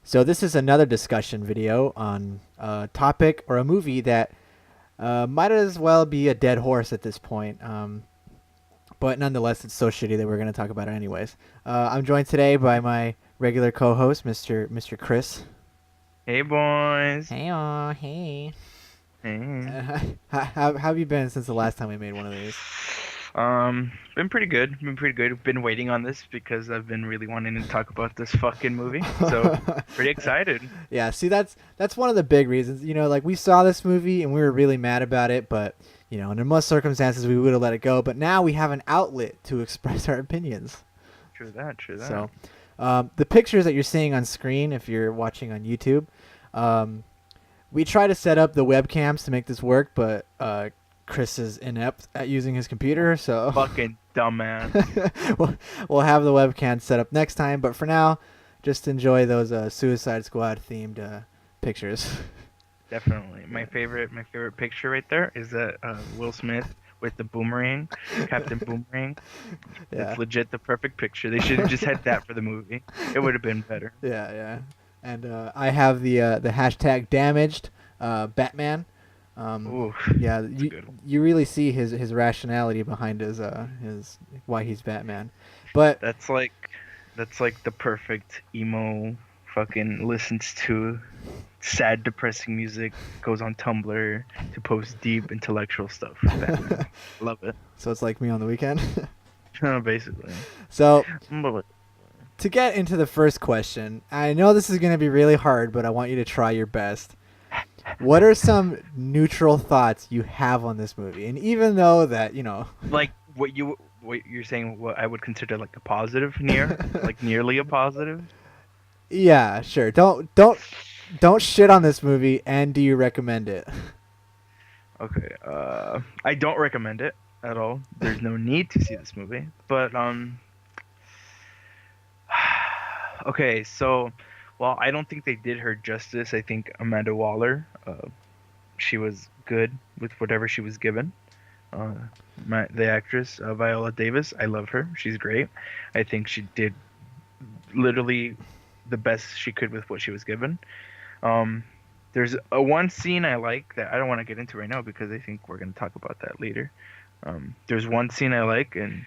So this is another discussion video on a topic or a movie that might as well be a dead horse at this point. But nonetheless, it's so shitty that we're going to talk about it anyways. I'm joined today by my regular co-host, Mr. Chris. Hey boys. Hey, hey. Hey. How have you been since the last time we made one of these? Been pretty good. Been pretty good. Been waiting on this because I've been really wanting to talk about this fucking movie. So pretty excited. Yeah, see, that's one of the big reasons. Like we saw this movie and we were really mad about it, but under most circumstances we would have let it go. But now we have an outlet to express our opinions. True that. True that. So, the pictures that you're seeing on screen, if you're watching on YouTube, we try to set up the webcams to make this work, but Chris is inept at using his computer, so Fucking dumbass. we'll have the webcam set up next time. But for now, just enjoy those Suicide Squad themed pictures. Definitely. My favorite picture right there is that Will Smith with the boomerang, Captain Boomerang. Yeah, It's legit the perfect picture. They should have just had that for the movie. It would have been better. yeah. And I have the hashtag damaged Batman. Ooh, Yeah, that's a good one. you really see his rationality behind his why he's Batman. But That's like the perfect emo fucking listens to sad, depressing music, goes on Tumblr to post deep intellectual stuff. Batman. Love it. so it's like me on the weekend. Basically. So But to get into the first question, I know this is going to be really hard, but I want you to try your best. What are some neutral thoughts you have on this movie? And even though that, like what you're saying, what I would consider like a positive near, like nearly a positive. yeah, sure. Don't shit on this movie, and do you recommend it? Okay. I don't recommend it at all. There's no need to see this movie. But okay, so, well, I don't think they did her justice. I think Amanda Waller, she was good with whatever she was given. Uh, the actress, Viola Davis, I love her. She's great. I think she did literally the best she could with what she was given. Um, there's a one scene I like that I don't want to get into right now because I think we're going to talk about that later. There's one scene I like, and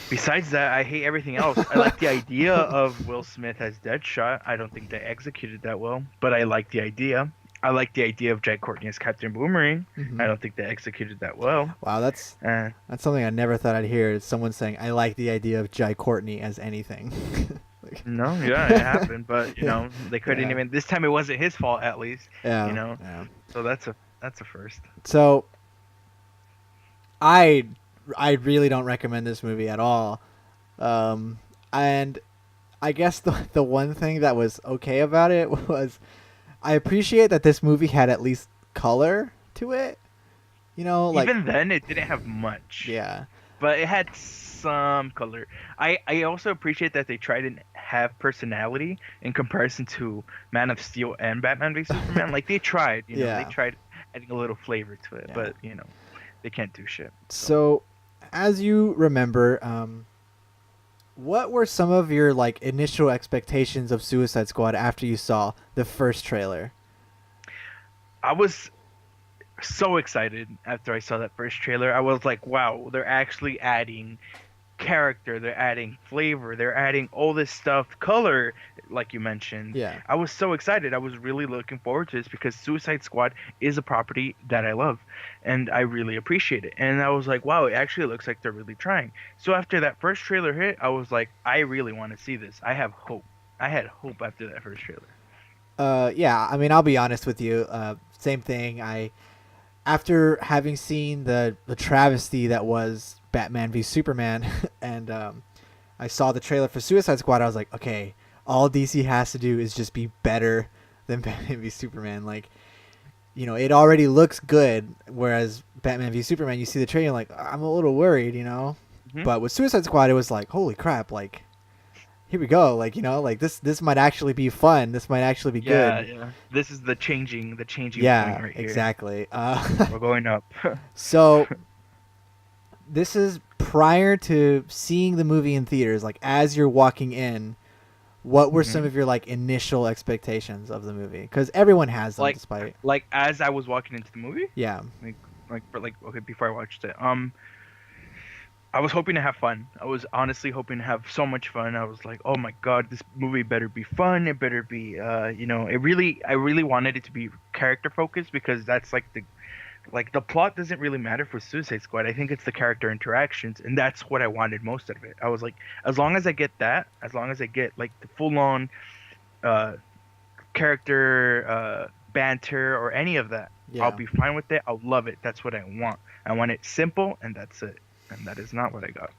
besides that, I hate everything else. I like the idea of Will Smith as Deadshot. I don't think they executed that well, but I like the idea. I like the idea of Jack Courtney as Captain Boomerang. Hmm. I don't think they executed that well. Wow, that's Uh, that's something I never thought I'd hear. Is someone saying I like the idea of Jai Courtney as anything. Like, no, yeah, it happened, but they couldn't yeah, even. This time, it wasn't his fault, at least. You yeah, know, yeah. so that's a first. So I I really don't recommend this movie at all. And I guess the one thing that was okay about it was I appreciate that this movie had at least color to it. Like Even then, it didn't have much, yeah, but it had some color. I also appreciate that they tried to have personality in comparison to Man of Steel and Batman v Superman. Like they tried, they yeah, tried adding a little flavor to it, yeah. but they can't do shit. So So as you remember, what were some of your like initial expectations of Suicide Squad after you saw the first trailer? I was so excited after I saw that first trailer. I was like, wow, they're actually adding character, they're adding flavor, they're adding all this stuff, color, like you mentioned. Yeah. I was so excited. I was really looking forward to this because Suicide Squad is a property that I love and I really appreciate it. And I was like, wow, it actually looks like they're really trying. So after that first trailer hit, I was like, I really want to see this. I have hope. I had hope after that first trailer. Yeah. I mean, I'll be honest with you. Same thing. After having seen the travesty that was Batman v Superman, and I saw the trailer for Suicide Squad, I was like, okay, all DC has to do is just be better than Batman v Superman. Like, it already looks good, whereas Batman v Superman, you see the trailer, like, I'm a little worried. Hmm. But with Suicide Squad, it was like, holy crap, like, here we go, like, like this might actually be fun. This might actually be Yeah, good. yeah. This is the changing point Yeah, right here. exactly. We're going up. So this is prior to seeing the movie in theaters. Like as you're walking in, what were some Hmm. of your like initial expectations of the movie? Because everyone has them, Like despite. as I was walking into the movie, Yeah. like okay, before I watched it, I was hoping to have fun. I was honestly hoping to have so much fun. I was like, oh my god, this movie better be fun. It better be, I really wanted it to be character focused, because that's like the plot doesn't really matter for Suicide Squad. I think it's the character interactions, and that's what I wanted most out of it. I was like, as long as I get that, as long as I get like the full on uh, character banter or any of that, I'll Yeah. be fine with it. I'll love it. That's what I want. I want it simple, and that's it. And that is not what I got.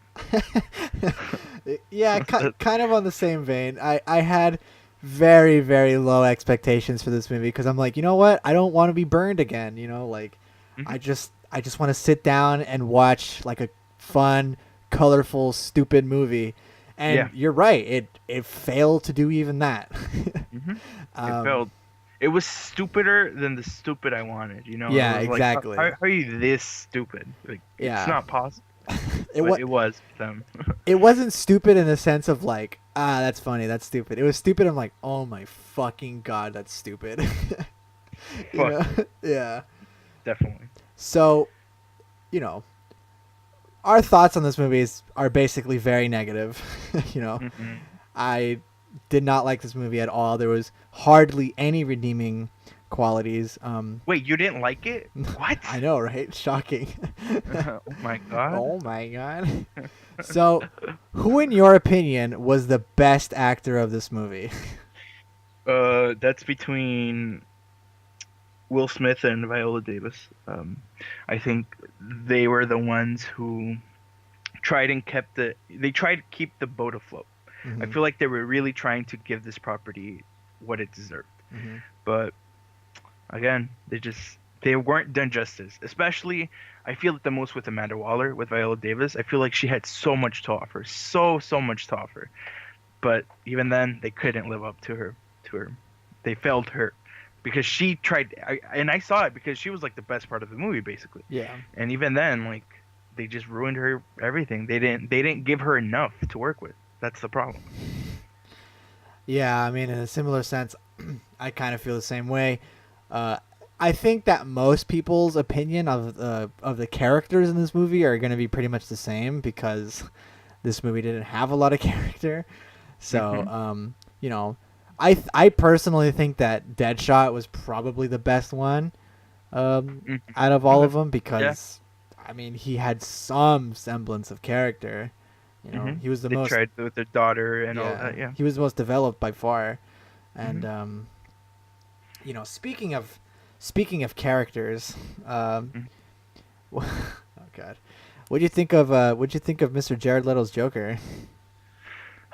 Yeah, kind of on the same vein. I had very, very low expectations for this movie because I'm like, you know what? I don't want to be burned again. Like, Hmm. I just want to sit down and watch like a fun, colorful, stupid movie. And Yeah. you're right. It failed to do even that. Hmm. It um, felt. It was stupider than the stupid I wanted. It yeah, was like, exactly. how are you this stupid? Like, it's Yeah. not possible. It But was it was them. it wasn't stupid in the sense of like, that's funny, that's stupid. It was stupid. I'm like, oh my fucking god, that's stupid. you Fuck. know? Yeah. Definitely. So, you know, our thoughts on this movie are basically very negative. you know, Hmm. I did not like this movie at all. There was hardly any redeeming qualities. Wait, you didn't like it? What? I know, right? Shocking. Oh my god. Oh my god. So, who in your opinion was the best actor of this movie? That's between Will Smith and Viola Davis. I think they were the ones who they tried to keep the boat afloat. I hmm feel like they were really trying to give this property what it deserved. hmm But again, they weren't done justice. Especially, I feel it the most with Amanda Waller, with Viola Davis. I feel like she had so much to offer, so much to offer. But even then, they couldn't live up to her. To her, they failed her because she tried. And I saw it because she was like the best part of the movie, basically. Yeah. And even then, like they just ruined her everything. They didn't give her enough to work with. That's the problem. Yeah, I mean, in a similar sense, I kind of feel the same way. Uh, I think that most people's opinion of the characters in this movie are going to be pretty much the same because this movie didn't have a lot of character. So, Hmm. I personally think that Deadshot was probably the best one Hmm. out of all Okay. of them Yeah. because, I mean, he had some semblance of character. Hmm. He was the They most, tried with their daughter and all yeah, that. Yeah. he was the most developed by far. And Hmm. speaking of characters, oh god, what'd you think of Mr. Jared Leto's Joker?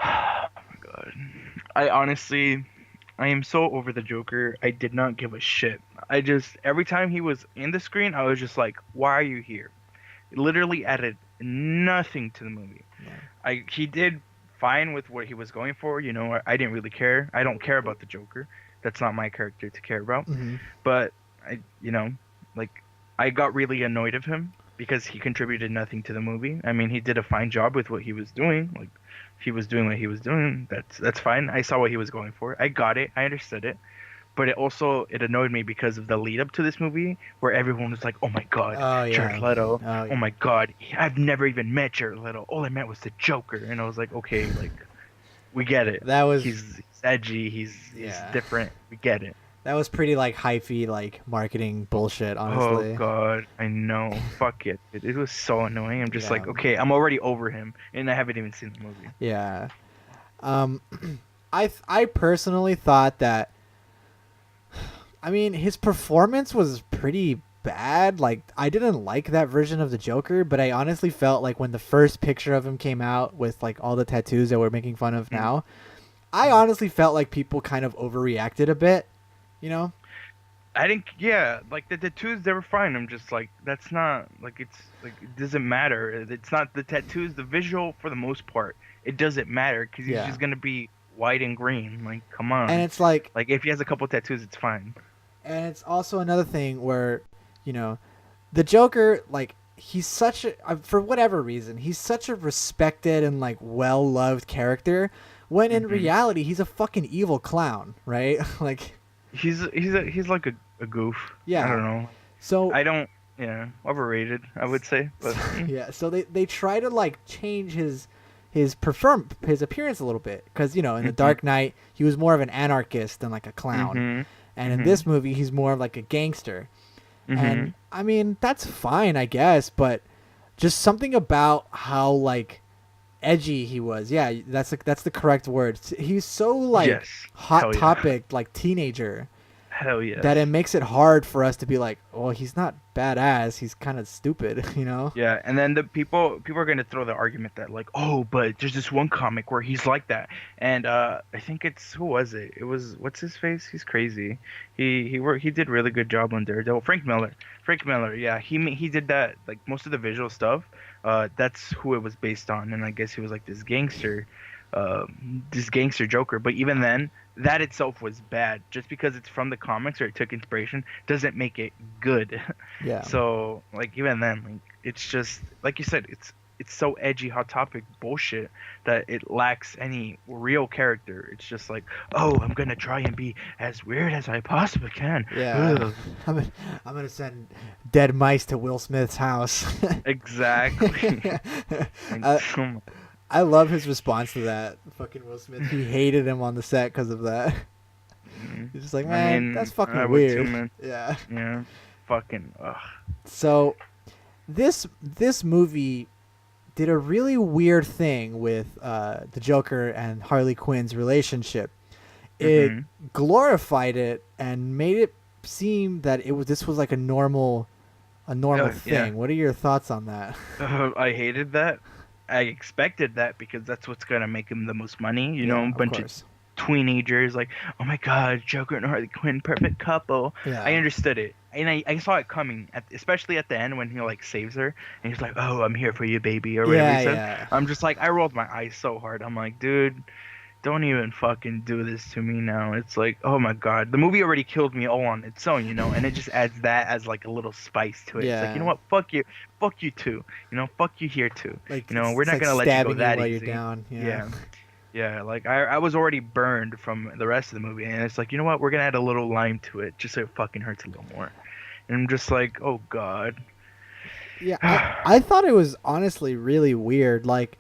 Oh my god. I honestly, I am so over the Joker. I did not give a shit. I just every time he was in the screen, I was just like, "Why are you here?" It literally added nothing to the movie. Yeah. He did fine with what he was going for. I didn't really care. I don't care about the Joker. That's not my character to care about. Mm-hmm. But like I got really annoyed of him because he contributed nothing to the movie. I mean, he did a fine job with what he was doing. Like, if he was doing what he was doing, that's fine. I saw what he was going for. I got it. I understood it. But it annoyed me because of the lead up to this movie, where everyone was like, "Oh my God, Oh Jared yeah. Leto! Oh Oh yeah. my God, I've never even met Jared Leto. All I met was the Joker." And I was like, "Okay, like, we get it. That was He's edgy. He's yeah. different. We get it." That was pretty like hyphy like marketing bullshit, Oh honestly. God, I know. Fuck it. It was so annoying. I'm just Yeah. like, okay, I'm already over him, and I haven't even seen the movie. Yeah. Um, I personally thought that. I mean, his performance was pretty bad. Like, I didn't like that version of the Joker, but I honestly felt like when the first picture of him came out with like all the tattoos that we're making fun of Mm. now, I honestly felt like people kind of overreacted a bit. You know? I think, yeah, like the tattoos, they were fine. I'm just like, that's not like it's like it doesn't matter. It's not the tattoos, the visual for the most part. It doesn't matter because he's Yeah. just gonna be white and green. Like, come And on. it's like, Like if he has a couple tattoos, it's fine. and it's also another thing where, you know, the Joker, like, he's such a, for whatever reason, he's such a respected and like well loved character, when in Hmm. reality he's a fucking evil clown, right? Like, He's like a goof. I don't yeah. know. So I don't. Yeah, overrated. I would say, but yeah, so they try to like change his appearance a little bit because in the mhm, Dark Knight he was more of an anarchist than like a clown, mhm, and in mhm, this movie he's more of like a gangster. And mhm. I mean that's fine, I guess, but just something about how like edgy he was. Yeah, that's the correct word. He's so like Yes. hot Hell yeah. topic, like teenager, Hell that yes. it makes it hard for us to be like, well, he's not badass. He's kind of stupid, you know? Yeah, and then the people are going to throw the argument that like, oh, but there's this one comic where he's like that, and I think it's who was it? It was what's his face? He's crazy. He did really good job on Daredevil. Frank Miller. Frank Miller. Yeah, he did that like most of the visual stuff. That's who it was based on, and I guess he was like this gangster Joker. But even then, that itself was bad. Just because it's from the comics or it took inspiration doesn't make it good. Yeah. So like even then, like it's just like you said, it's so edgy, hot topic bullshit that it lacks any real character. It's just like, oh, I'm gonna try and be as weird as I possibly can. Yeah. Ugh. I'm gonna, I'm gonna send dead mice to Will Smith's house. Exactly. Like, I, oh my- I love his response to that. Fucking Will Smith. He hated him on the set because of that. mm. He's just like, I man, that's mean, I fucking would too, weird. man. Yeah. Yeah, fucking. Ugh. So this movie did a really weird thing with the Joker and Harley Quinn's relationship. It Mhm. glorified it and made it seem that this was like a normal Yeah. thing. What are your thoughts on that? I hated that. I expected that because that's what's gonna make him the most money. You know, Yeah, a of bunch of course. teenagers like, oh my God, Joker and Harley Quinn, perfect couple. I Yeah. understood it, and I saw it coming, especially at the end when he like saves her, and he's like, oh, I'm here for you, baby, or whatever he Yeah, says. yeah. I'm just like, I rolled my eyes so hard. I'm like, dude, don't even fucking do this to me now. It's like, oh my God, the movie already killed me all on its own, and it just adds that as like a little spice to it. It's like, you know Yeah. what, fuck you too, fuck you here too. Like We're it's not like gonna let you go stabbing you that while you're easy. down. Yeah. Yeah. Yeah, like I was already burned from the rest of the movie, and it's like, you know what? We're gonna add a little lime to it, just so it fucking hurts a little more. And I'm just like, oh God. Yeah, I thought it was honestly really weird. Like,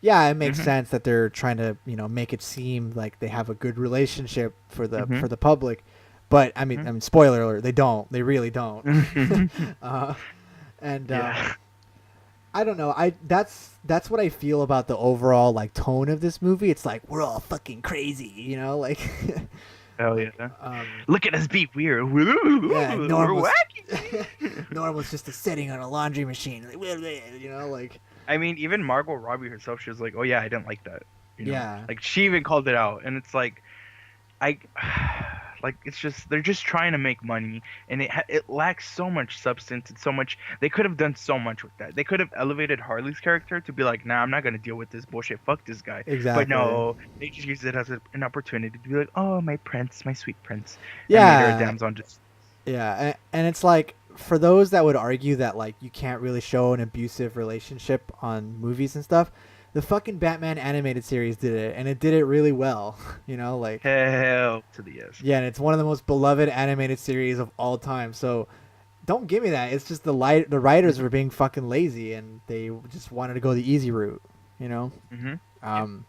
yeah, it makes Mhm. sense that they're trying to make it seem like they have a good relationship Mhm. for the public, but Mhm. spoiler alert, they don't. They really don't. Mhm. uh, and Yeah. I don't know. That's what I feel about the overall like tone of this movie. It's like we're all fucking crazy, like Hell yeah. um, Look at us be weird. yeah, We're normal's wacky. normal's just a setting on a laundry machine, like I mean, even Margot Robbie herself, she was like, "Oh yeah, I didn't like that." yeah. Like she even called it out, and it's like, I like it's just they're just trying to make money, and it lacks so much substance and so much. They could have done so much with that. They could have elevated Harley's character to be like, "Nah, I'm not gonna deal with this bullshit. Fuck this guy." But Exactly. no, they just used it as an opportunity to be like, "Oh, my prince, my sweet prince," and made her a Yeah, damsel. Just yeah, and it's like for those that would argue that like you can't really show an abusive relationship on movies and stuff, the fucking Batman animated series did it, and it did it really well. Like hell to the yes. yeah, and it's one of the most beloved animated series of all time. So don't give me that. It's just the writers Mhm. were being fucking lazy and they just wanted to go the easy route. You know. Mhm. Yep. Um,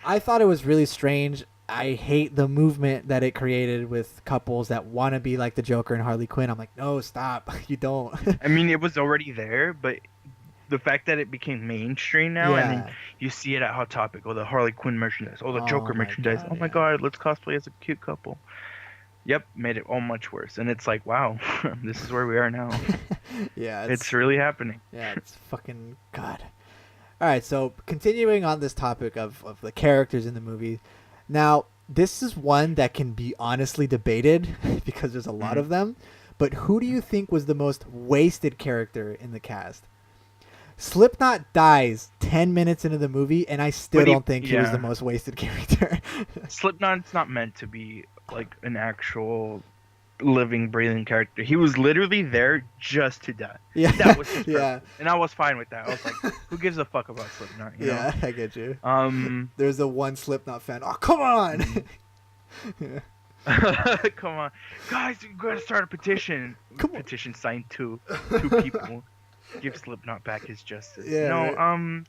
I thought it was really strange. I hate the movement that it created with couples that want to be like the Joker and Harley Quinn. I'm like, no, stop. You don't. I mean, it was already there, but the fact that it became mainstream now, and then Yeah. you see it at Hot Topic, oh the Harley Quinn merchandise, oh the Oh Joker my merchandise, god. oh my Yeah. God, let's cosplay as a cute couple. Yep, made it all much worse, and it's like, wow, this is where we are now. Yeah. It's really happening. It's fucking god. All right. So continuing on this topic of the characters in the movie, now this is one that can be honestly debated because there's a lot Mhm. of them. But who do you think was the most wasted character in the cast? Slipknot dies 10 minutes into the movie, and I still But don't think he was the yeah, most wasted character. Slipknot's not meant to be like an actual. living, breathing character. He was literally there just to die. Yeah, That was his yeah, purpose, and I was fine with that. I was like, who gives a fuck about Slipknot, you know? yeah. I get you. Um, There's a one Slipknot fan. Oh, come on! mm. Yeah. Come on, guys, you gotta start a petition. Come on. Petition signed two people. Give Slipknot back his justice. Yeah, No, right.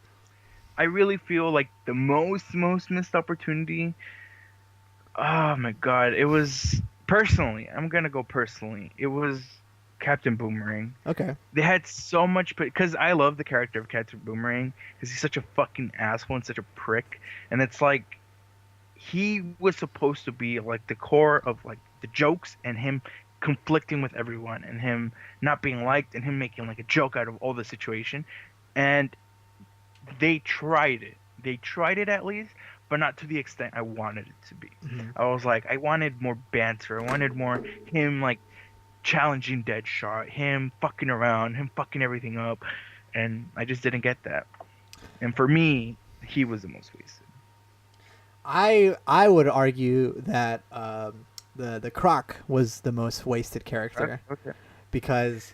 I really feel like the most missed opportunity. Oh my god, it was personally. I'm gonna go personally. It was Captain Boomerang. Okay. They had so much, because I love the character of Captain Boomerang because he's such a fucking asshole and such a prick, and it's like he was supposed to be like the core of like the jokes and him conflicting with everyone and him not being liked and him making like a joke out of all the situation, and they tried it. They tried it at least, but not to the extent I wanted it to be. Hmm. I was like, I wanted more banter. I wanted more him like challenging Deadshot, him fucking around, him fucking everything up, and I just didn't get that. And for me, he was the most wasted. I would argue that the Croc was the most wasted character Okay. because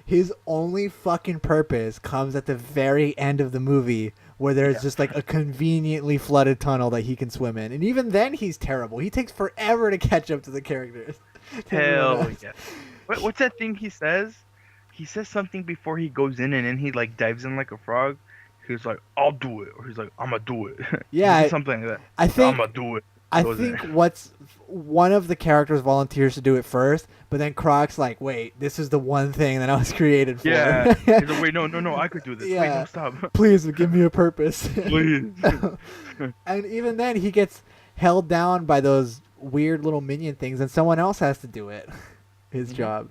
his only fucking purpose comes at the very end of the movie where there's Yeah. just like a conveniently flooded tunnel that he can swim in, and even then he's terrible. He takes forever to catch up to the characters. To everyone Hell else. yeah. What's that thing he says? He says something before he goes in, and then he like dives in like a frog. He's like, "I'll do it," or he's like, "I'ma do it." Yeah, He says something like that. I think "I'ma do it." I Goes in. think what's one of the characters volunteers to do it first, but then Croc's like, "Wait, this is the one thing that I was created for." Yeah. He's like, "Wait, no, I could do this. Wait, Yeah. no, stop, Please give me a purpose. please." And even then, he gets held down by those weird little minion things, and someone else has to do it. His Mhm. job.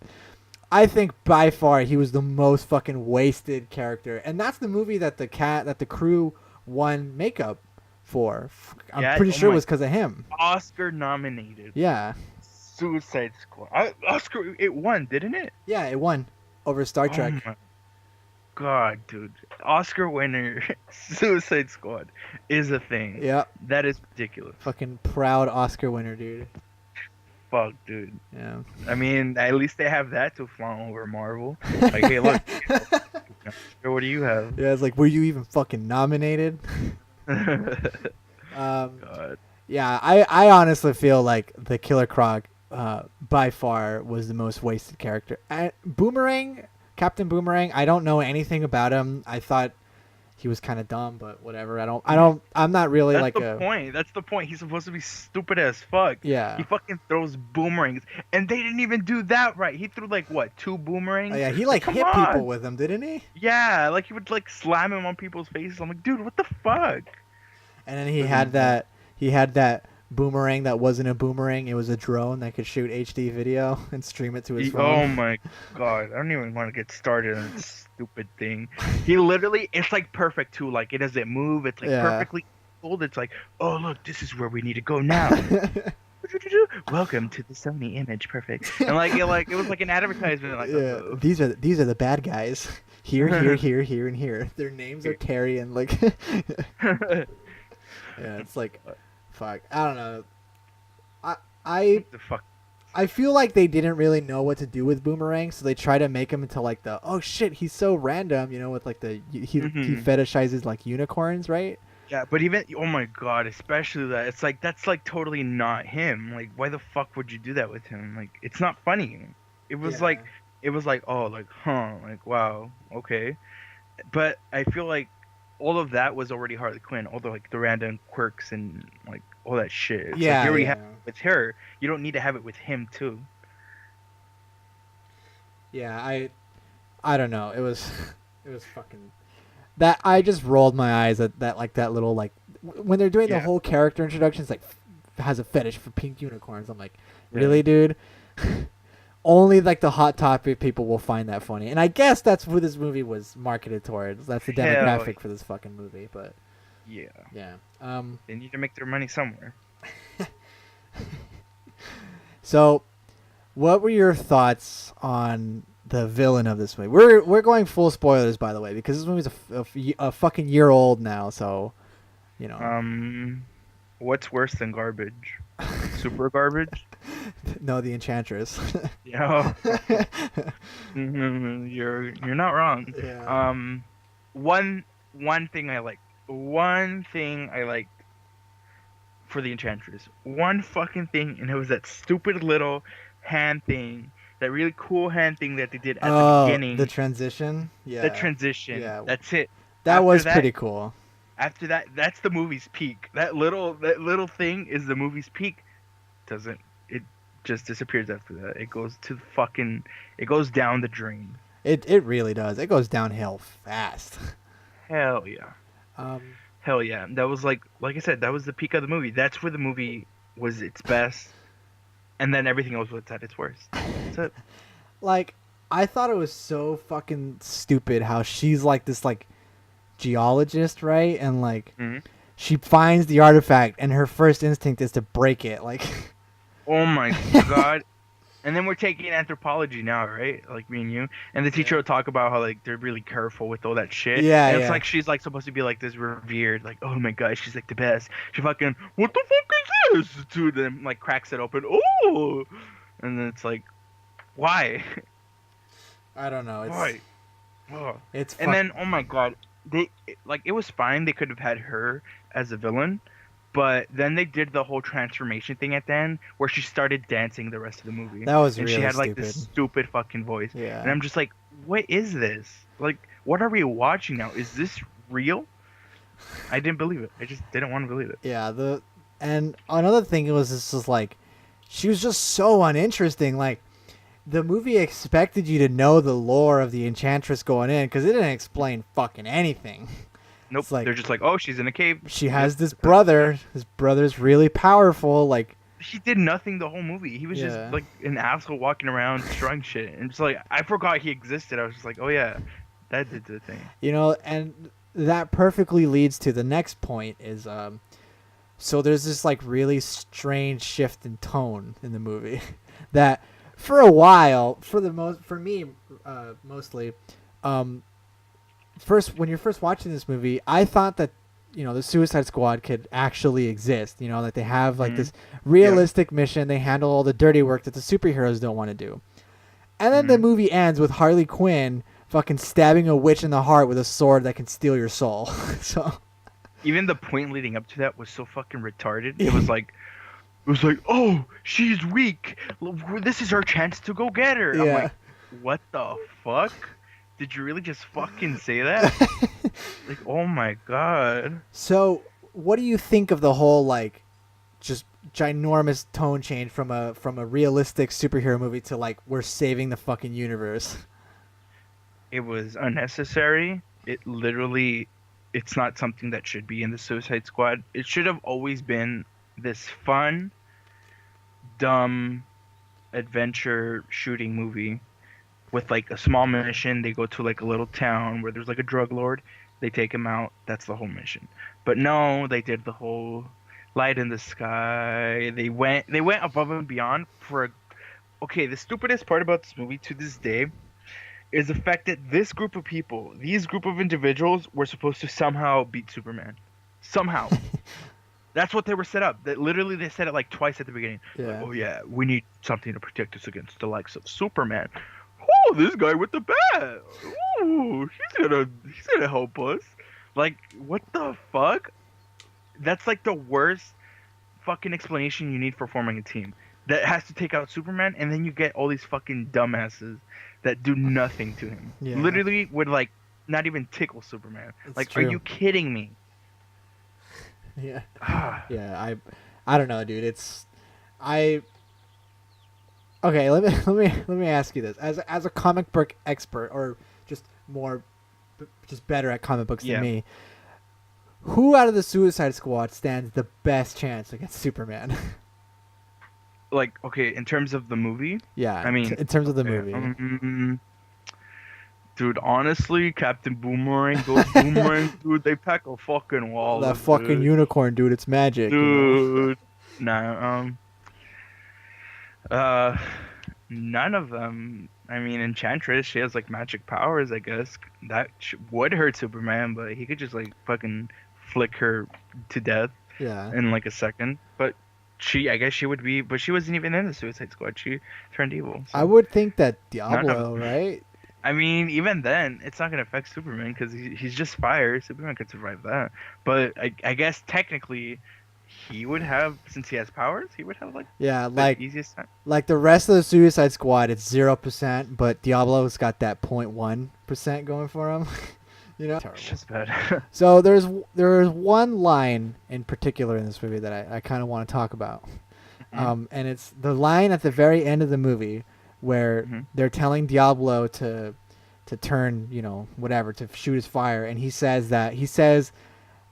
I think by far he was the most fucking wasted character, and that's the movie that the crew won makeup for. I'm Yeah, pretty oh sure it my- was because of him. Oscar nominated. Yeah, Suicide Squad. Oscar, it won, didn't it? yeah, it won over Star Trek. Oh my god, dude. Oscar winner, Suicide Squad is a thing. Yeah, That is ridiculous. fucking proud Oscar winner, dude. Fuck, dude. Yeah. I mean, at least they have that to flaunt over Marvel. Like, hey, look, what do you have? Yeah, it's like, were you even fucking nominated? God. Yeah, I honestly feel like the Killer Croc, by far, was the most wasted character. Boomerang, Captain Boomerang. I don't know anything about him. I thought he was kind of dumb, but whatever. I'm not really That's like the point. That's the point. He's supposed to be stupid as fuck. Yeah. He fucking throws boomerangs, and they didn't even do that right. He threw like what, 2 boomerangs? Oh, yeah, he like Come hit on. people with them, didn't he? Yeah, like he would like slam him on people's faces. I'm like, dude, what the fuck? And then he had that boomerang that wasn't a boomerang. It was a drone that could shoot HD video and stream it to his phone. Oh my god, I don't even want to get started on this stupid thing. He literally, it's like perfect too. Like it doesn't move. It's like Yeah. perfectly cold. It's like, oh look, this is where we need to go now. Welcome to the Sony Image, perfect. And it was like an advertisement. Like, Yeah, uh-oh. these are the bad guys. Here, and here. Their names are Terry and like. Yeah, it's like, fuck. I don't know. I the fuck. I feel like they didn't really know what to do with Boomerang, so they try to make him into like the oh shit, he's so random, with like he Mhm. fetishizes like unicorns, right? Yeah, but even, oh my god, especially that, it's like, that's like totally not him. Like, why the fuck would you do that with him? Like, it's not funny. It was like, oh, like, huh, like, wow, okay. But I feel like all of that was already Harley Quinn, all the, like, the random quirks and, like, all that shit. It's like, Yeah, you already yeah. have it with her. You don't need to have it with him, too. Yeah, I don't know. It was fucking that I just rolled my eyes at that like that little like when they're doing the Yeah. whole character introductions like has a fetish for pink unicorns. I'm like, Yeah. really, dude? Only like the hot topic people will find that funny, and I guess that's who this movie was marketed towards. That's the Hell demographic for this fucking movie. But Yeah. yeah. They need to make their money somewhere. So, what were your thoughts on the villain of this movie? We're going full spoilers, by the way, because this movie's a fucking year old now. So, What's worse than garbage? Super garbage? No, the Enchantress. You know, you're not wrong. Yeah. Um, one one thing I like, one thing I like for the Enchantress, one fucking thing, and it was that stupid little hand thing, that really cool hand thing that they did at the Oh, the beginning. transition. The Yeah. transition. Yeah. That's it. That After was that, pretty cool. that's the movie's peak. That little thing is the movie's peak. Doesn't it just disappears after that? It goes to fucking. It goes down the drain. It really does. It goes downhill fast. Hell yeah. Um, Hell yeah. That was like I said, that was the peak of the movie. That's where the movie was its best, and then everything else was at its worst. That's it. like I thought it was so fucking stupid how she's like this like geologist, right? And like Mhm. she finds the artifact and her first instinct is to break it. Like Oh my god. And then we're taking anthropology now, right? Like me and you. And the teacher Yeah. will talk about how like they're really careful with all that shit. Yeah, And it's yeah. like she's like supposed to be like this revered, like, oh my god, she's like the best. She fucking what the fuck is this? To them like cracks it open. Oh, and then it's like, why? I don't know. Why? Oh. It's And fuck. then oh my god, they like it was fine. They could have had her as a villain, but then they did the whole transformation thing at the end where she started dancing the rest of the movie. That was And she really had like stupid. this stupid fucking voice. Yeah. And I'm just like, what is this? Like, what are we watching now? Is this real? I didn't believe it. I just didn't want to believe it. Yeah, and another thing was this was like she was just so uninteresting. Like the movie expected you to know the lore of the Enchantress going in because it didn't explain fucking anything. Nope. It's like They're just like, oh, she's in a cave. she has Yep. this brother. His brother's really powerful. Like He did nothing the whole movie. He was just Yeah. like an asshole walking around destroying shit. And it's like, I forgot he existed. I was just like, oh yeah, that did the thing. and that perfectly leads to the next point is so there's this like really strange shift in tone in the movie that for a while for me mostly um first when you're first watching this movie I thought that the Suicide Squad could actually exist, that they have like Mhm. this realistic mission, they handle all the dirty work that the superheroes don't want to do. And then the Mhm. movie ends with Harley Quinn fucking stabbing a witch in the heart with a sword that can steal your soul. So Even the point leading up to that was so fucking retarded. It was like, oh, she's weak. This is our chance to go get her. I'm Yeah. like, what the fuck? Did you really just fucking say that? Like, oh my god. So, what do you think of the whole like just ginormous tone change from a realistic superhero movie to like we're saving the fucking universe? It was unnecessary. It's not something that should be in the Suicide Squad. It should have always been this fun, dumb adventure shooting movie with like a small mission. They go to like a little town where there's like a drug lord. They take him out. That's the whole mission. But no, they did the whole light in the sky. They went above and beyond for. Okay, the stupidest part about this movie to this day is the fact that this group of people, these group of individuals, were supposed to somehow beat Superman. Somehow. That's what they were set up. That literally they said it like twice at the beginning. Like, Yeah. oh yeah, we need something to protect us against the likes of Superman. Oh, this guy with the bat. Ooh, he's gonna help us. Like, what the fuck? That's like the worst fucking explanation you need for forming a team. That has to take out Superman, and then you get all these fucking dumbasses that do nothing to him. Yeah. Literally would like not even tickle Superman. It's Like, true. are you kidding me? Yeah. Ah. Yeah, I don't know, dude. I Okay, let me ask you this. As a comic book expert or just just better at comic books Yeah. than me, who out of the Suicide Squad stands the best chance against Superman? Like, okay, in terms of the movie, Yeah, I mean, in terms of the yeah, movie. dude, honestly, Captain Boomerang, those boomerangs, dude, they pack a fucking wall. That fucking unicorn, dude, it's magic. Dude, nah, none of them. I mean, Enchantress, she has like magic powers, I guess. That would hurt Superman, but he could just like fucking flick her to death Yeah. in like a second. But I guess she would be, but she wasn't even in the Suicide Squad. She turned evil, I so would think that none of. Diablo, right? I mean, even then, it's not gonna affect Superman because he's just fire. Superman could survive that. But I guess technically, he would have, since he has powers, he would have like Yeah, the easiest time. like the rest of the Suicide Squad, it's 0%, but Diablo's got that 0.1% going for him. You know, It's terrible. just bad. So there's one line in particular in this movie that I kind of want to talk about, hmm and it's the line at the very end of the movie where hmm they're telling Diablo to turn, whatever, to shoot his fire, and he says,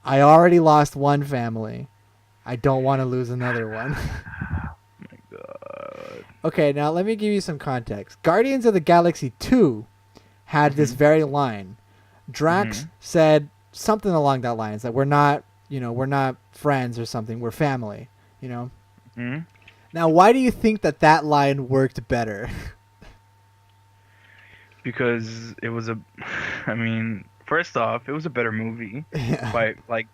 "I already lost one family. I don't want to lose another one." My God. Okay, now let me give you some context. Guardians of the Galaxy 2 had this hmm very line. Drax hmm said something along that lines that we're not friends or something, we're family, you know. hmm Now, why do you think that line worked better? Because it was a, I mean, first off, it was a better movie Yeah. by like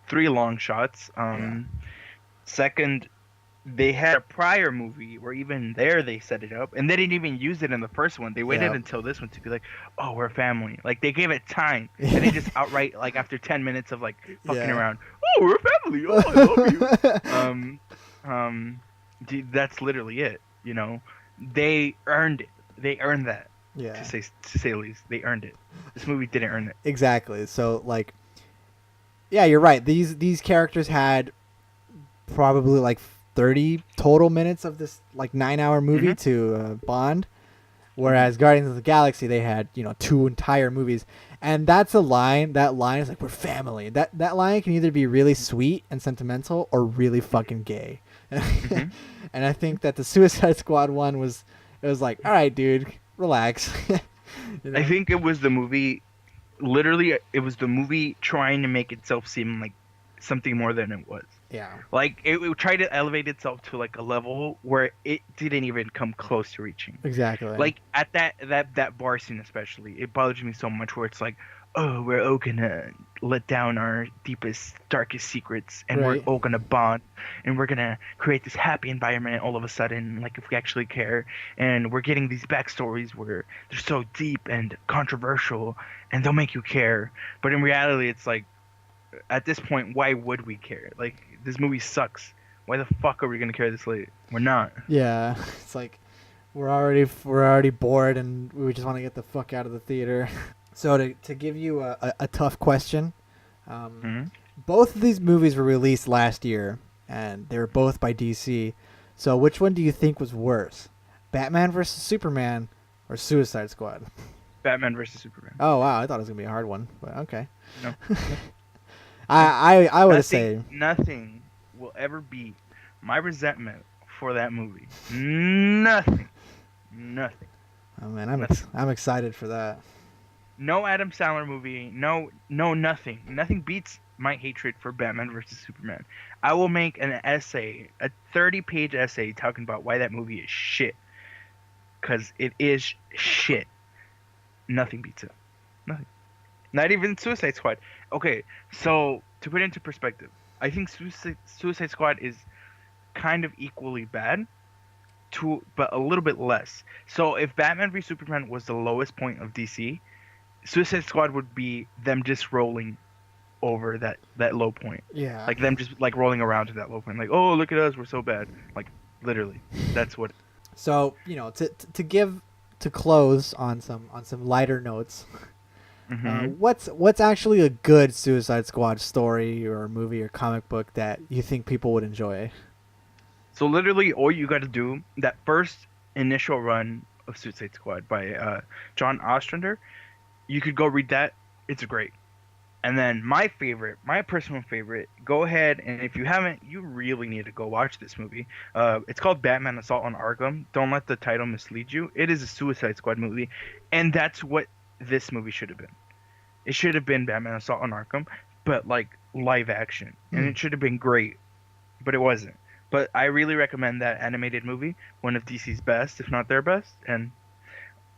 three long shots. Yeah. Second, they had a prior movie where even there they set it up, and they didn't even use it in the first one. They waited Yeah. until this one to be like, "Oh, we're a family." Like they gave it time. They didn't just outright like after 10 minutes of like fucking Yeah. around. Oh, we're a family. Oh, I love you. Um, dude, that's literally it. You know, they earned it. They earned that. To Yeah. say the least, they earned it. This movie didn't earn it. Exactly. So like, yeah, you're right. These characters had probably like 30 total minutes of this like 9-hour movie hmm to bond. hmm Whereas Guardians of the Galaxy, they had two entire movies, and that's a line. That line is like we're family. That line can either be really sweet and sentimental or really fucking gay. hmm And I think that the Suicide Squad one was, it was like, all right, dude, relax. you I know? think it was the movie literally it was the movie trying to make itself seem like something more than it was. Yeah. Like it tried to elevate itself to like a level where it didn't even come close to reaching. Exactly. Like at that bar scene especially, it bothers me so much where it's like, oh, we're all gonna let down our deepest, darkest secrets, and we're Right. all gonna bond, and we're gonna create this happy environment all of a sudden, like if we actually care, and we're getting these backstories where they're so deep and controversial, and they'll make you care. But in reality, it's like, at this point, why would we care? Like this movie sucks. Why the fuck are we gonna care this late? We're not. Yeah. It's like we're already bored and we just want to get the fuck out of the theater. So to give you a tough question, um, hmm both of these movies were released last year, and they were both by DC. So which one do you think was worse, Batman versus Superman, or Suicide Squad? Batman versus Superman. Oh wow, I thought it was gonna be a hard one, but okay. No. I would say Nothing will ever beat my resentment for that movie. Nothing. Nothing. oh man, Nothing. I'm excited for that. No Adam Sandler movie. No, nothing. Nothing beats my hatred for Batman versus Superman. I will make an essay, a 30-page essay talking about why that movie is shit. Because it is shit. Nothing beats it. Nothing. Not even Suicide Squad. Okay, so to put it into perspective, I think Suicide Squad is kind of equally bad, but a little bit less. So if Batman v Superman was the lowest point of DC, Suicide Squad would be them just rolling over that low point, Yeah. like them just like rolling around to that low point, like, oh, look at us, we're so bad, like literally, that's what. So to close on some lighter notes. hmm What's actually a good Suicide Squad story or movie or comic book that you think people would enjoy? So literally, all you got to do that first initial run of Suicide Squad by John Ostrander, you could go read that. It's great. And then my personal favorite, go ahead and if you haven't, you really need to go watch this movie. It's called Batman Assault on Arkham. Don't let the title mislead you. It is a Suicide Squad movie, and that's what this movie should have been. It should have been Batman Assault on Arkham, but like live action, and Hmm. it should have been great, but it wasn't. But I really recommend that animated movie, one of DC's best, if not their best, and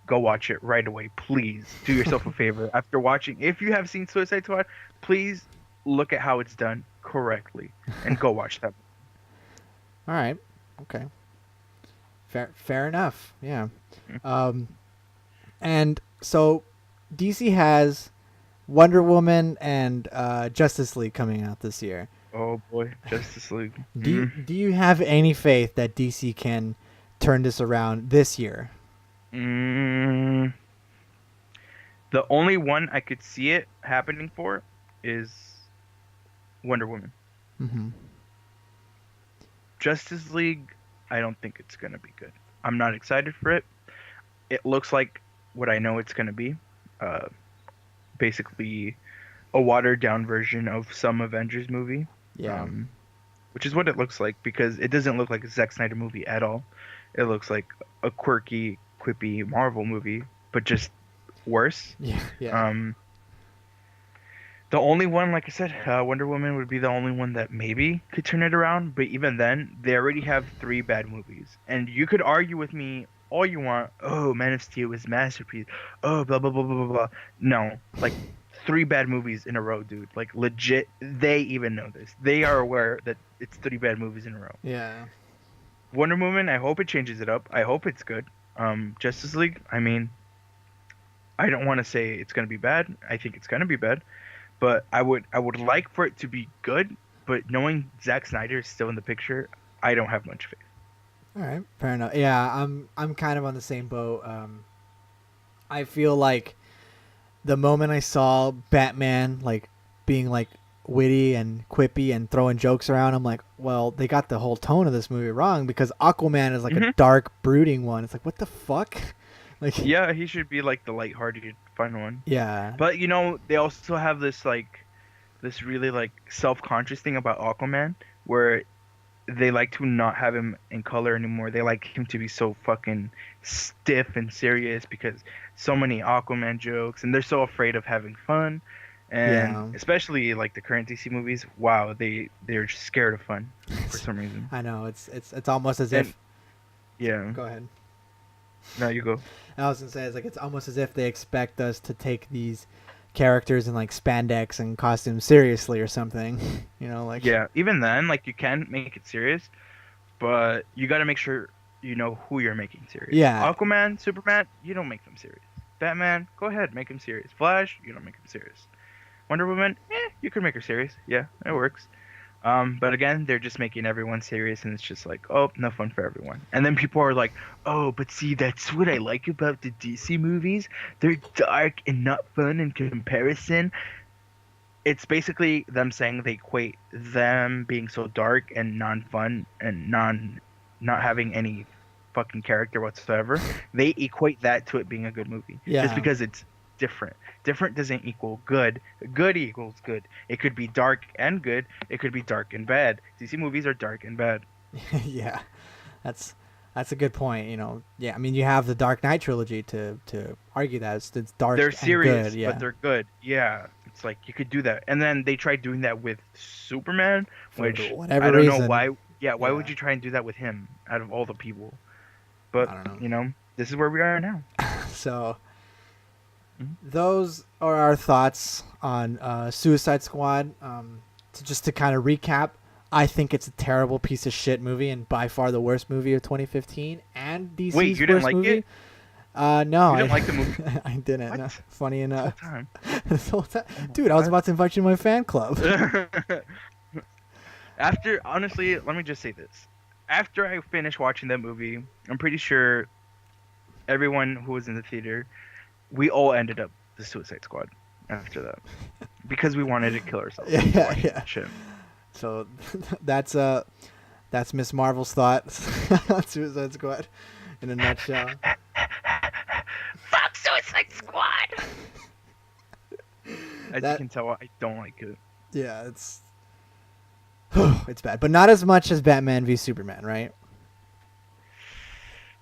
go watch it right away. Please do yourself a favor. After watching, if you have seen Suicide Squad, please look at how it's done correctly and go watch that. All right. Okay. Fair enough. Yeah. Mm. Um, and so DC has Wonder Woman and Justice League coming out this year. Oh boy, Justice League. Do you have any faith that DC can turn this around this year? Mm. The only one I could see it happening for is Wonder Woman. Mm-hmm. Justice League, I don't think it's gonna be good. I'm not excited for it. It looks like what I know it's gonna be. Uh, Basically a watered down version of some Avengers movie. Yeah. Which is what it looks like because it doesn't look like a Zack Snyder movie at all. It looks like a quirky, quippy Marvel movie, but just worse. Yeah. Yeah. The only one, like I said, Wonder Woman would be the only one that maybe could turn it around. But even then, they already have three bad movies, and you could argue with me all you want. Oh, Man of Steel is masterpiece. Oh, blah blah blah blah blah blah. No, like three bad movies in a row, dude. Like legit, they even know this. They are aware that it's three bad movies in a row. Yeah. Wonder Woman, I hope it changes it up. I hope it's good. Justice League, I mean, I don't want to say it's gonna be bad. I think it's gonna be bad. But I would like for it to be good, but knowing Zack Snyder is still in the picture, I don't have much faith. All right, fair enough. Yeah, I'm kind of on the same boat. I feel like the moment I saw Batman like being like witty and quippy and throwing jokes around, I'm like, well, they got the whole tone of this movie wrong because Aquaman is like a dark, brooding one. It's like, what the fuck? Like, Yeah, he should be like the lighthearted, fun one. yeah, But you know, they also have this really like self-conscious thing about Aquaman where they like to not have him in color anymore. They like him to be so fucking stiff and serious because so many Aquaman jokes, and they're so afraid of having fun. And Yeah. especially like the current DC movies, wow, they're just scared of fun for some reason. I know it's almost as And if. yeah, Go ahead. now you go. I was gonna say it's almost as if they expect us to take these characters in like spandex and costumes seriously or something. You know, like Yeah, even then, like you can make it serious, but you got to make sure you know who you're making serious. Yeah. Aquaman, Superman, you don't make them serious. Batman, go ahead, make him serious. Flash, you don't make him serious. Wonder Woman, you could make her serious. Yeah, it works. But again, they're just making everyone serious, and it's just like, oh, no fun for everyone. And then people are like, oh, but see, that's what I like about the DC movies. They're dark and not fun in comparison. It's basically them saying they equate them being so dark and non-fun and not having any fucking character whatsoever. They equate that to it being a good movie. Yeah. Just because it's different. Different doesn't equal good. Good equals good. It could be dark and good. It could be dark and bad. DC movies are dark and bad. yeah, that's a good point. You know, yeah. I mean, you have the Dark Knight trilogy to argue that it's dark. They're and serious, good, yeah. but they're good. Yeah. It's like you could do that. And then they tried doing that with Superman, For which whatever I don't know reason. why. Yeah, why Yeah. would you try and do that with him out of all the people? But, I don't know. you know, this is where we are now. So Mhm. those are our thoughts on Suicide Squad. To kind of recap, I think it's a terrible piece of shit movie and by far the worst movie of 2015 and DC's Wait, you didn't worst like movie. it? No, You didn't I, like the movie? I didn't. What? No. Funny This whole enough. time. This whole time. Oh my Dude, I was God. about to invite you to my fan club. Honestly, let me just say this. After I finished watching that movie, I'm pretty sure everyone who was in the theater, we all ended up the Suicide Squad after that. Because we wanted to kill ourselves. Yeah, watching yeah. that shit. So that's Miss Marvel's thoughts on Suicide Squad in a nutshell. Fuck Suicide Squad! As That- you can tell, I don't like it. Yeah, it's it's bad, but not as much as Batman v Superman, right?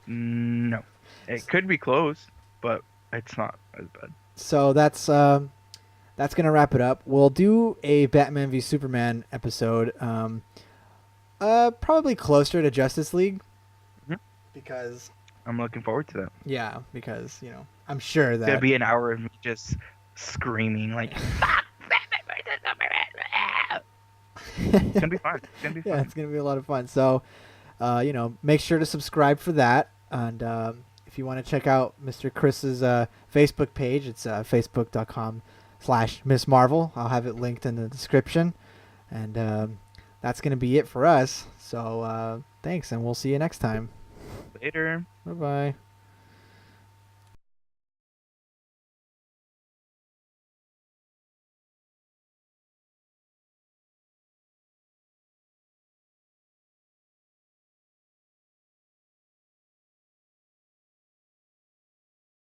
No. It could be close, but it's not as bad. So that's gonna wrap it up. We'll do a Batman v Superman episode, probably closer to Justice League, Mhm. because I'm looking forward to that. because I'm sure It's gonna that be an hour of me just screaming like, "Fuck Batman versus Superman!" It's gonna be fun. It's gonna be yeah, fun. it's gonna be a lot of fun. So make sure to subscribe for that. And if you want to check out Mr. Chris's Facebook page, it's facebook.com/Miss Marvel. I'll have it linked in the description. And that's going to be it for us. So thanks, and we'll see you next time. Later. Bye bye.